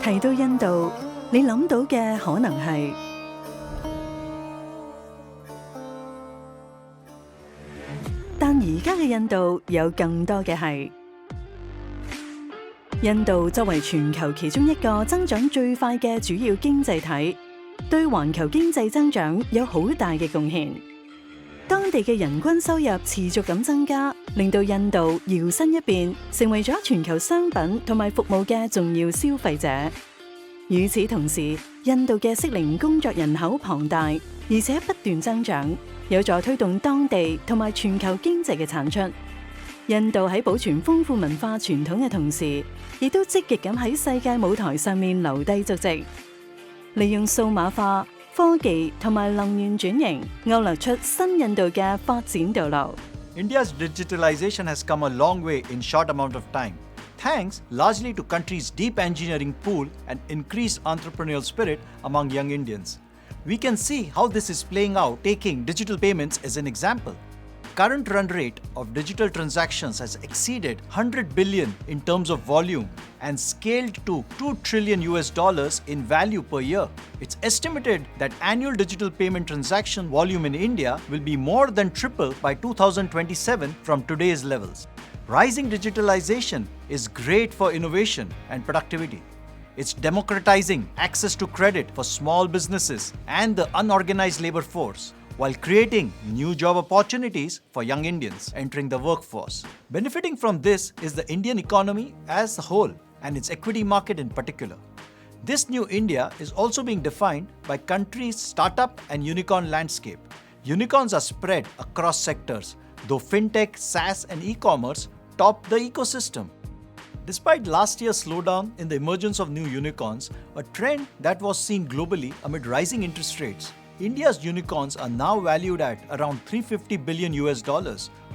提到印度，你諗到嘅可能係，但而家嘅印度有更多嘅係。印度作為全球其中一個增長最快嘅主要經濟體，對環球經濟增長有好大嘅貢獻。當地嘅人均收入持續咁增加，令到印度搖身一變，成為咗全球商品同埋服務嘅重要消費者。與此同時，印度嘅適齡工作人口龐大，而且不斷增長，有助推動當地同埋全球經濟嘅產出。印度喺保存豐富文化傳統嘅同時，亦都積極咁喺世界舞台上面留低足跡，利用數碼化、科技同埋能源轉型，勾勒出新印度嘅發展道路。India's digitalization has come a long way in short amount of time, thanks largely to country's deep engineering pool and increased entrepreneurial spirit among young Indians. We can see how this is playing out, taking digital payments as an example. Current run rate of digital transactions has exceeded 100 billion in terms of volume and scaled to $2 trillion in value per year. It's estimated that annual digital payment transaction volume in India will be more than triple by 2027 from today's levels. Rising digitalization is great for innovation and productivity. It's democratizing access to credit for small businesses and the unorganized labor force, while creating new job opportunities for young Indians entering the workforce. Benefiting from this is the Indian economy as a whole and its equity market in particular. This new India is also being defined by country's startup and unicorn landscape. Unicorns are spread across sectors, though fintech, SaaS and e-commerce top the ecosystem. Despite last year's slowdown in the emergence of new unicorns, a trend that was seen globally amid rising interest rates, India's unicorns are now valued at around $350 billion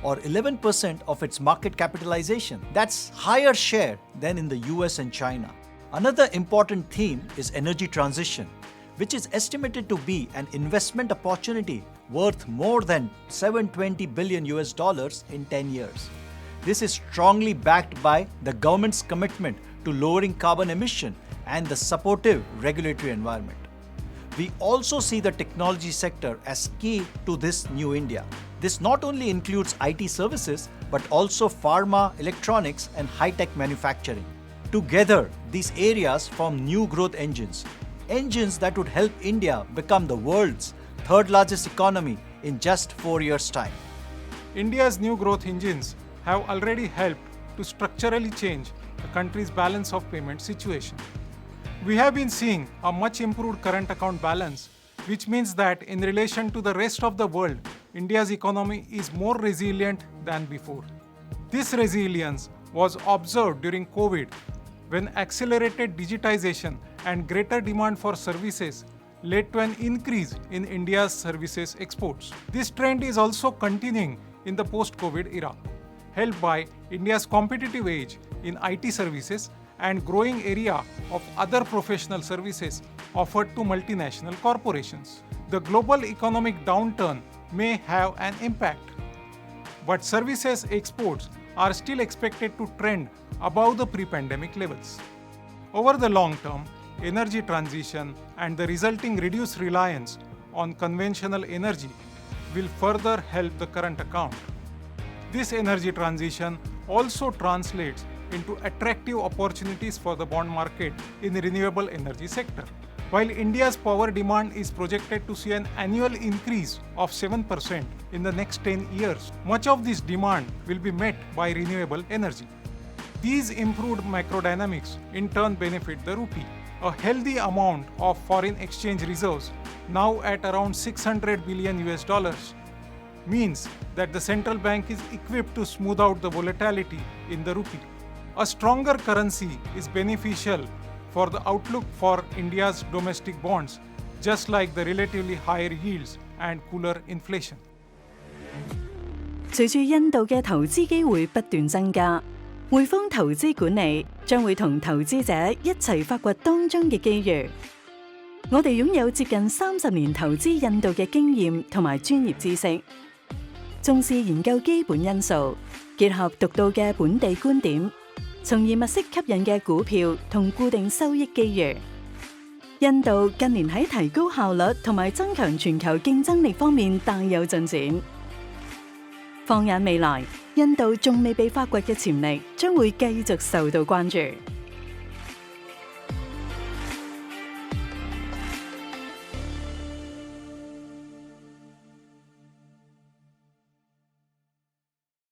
or 11% of its market capitalization. That's higher share than in the US and China. Another important theme is energy transition, which is estimated to be an investment opportunity worth more than $720 billion in 10 years. This is strongly backed by the government's commitment to lowering carbon emission and the supportive regulatory environment. We also see the technology sector as key to this new India. This not only includes IT services, but also pharma, electronics, and high-tech manufacturing. Together, these areas form new growth engines that would help India become the world's third largest economy in just 4 years' time. India's new growth engines have already helped to structurally change the country's balance of payment situation. We have been seeing a much improved current account balance, which means that in relation to the rest of the world, India's economy is more resilient than before. This resilience was observed during COVID, when accelerated digitization and greater demand for services led to an increase in India's services exports. This trend is also continuing in the post-COVID era, helped by India's competitive edge in IT services and growing area of other professional services offered to multinational corporations. The global economic downturn may have an impact, but services exports are still expected to trend above the pre-pandemic levels. Over the long term, energy transition and the resulting reduced reliance on conventional energy will further help the current account. This energy transition also translates into attractive opportunities for the bond market in the renewable energy sector. While India's power demand is projected to see an annual increase of 7% in the next 10 years, much of this demand will be met by renewable energy. These improved macrodynamics in turn benefit the rupee. A healthy amount of foreign exchange reserves, now at around $600 billion, means that the central bank is equipped to smooth out the volatility in the rupee. A stronger currency is beneficial for the outlook for India's domestic bonds, just like the relatively higher yields and cooler inflation. 隨住印度嘅投資機會不斷增加，匯豐投資管理將會同投資者一齊發掘當中嘅機遇。我哋擁有接近30年投資印度嘅經驗同埋專業知識，重視研究基本因素，結合獨到嘅本地觀點，從而物色吸引嘅股票同固定收益機遇。印度近年喺提高效率同埋增強全球競爭力方面大有進展。放眼未來，印度仲未被發掘嘅潛力將會繼續受到關注。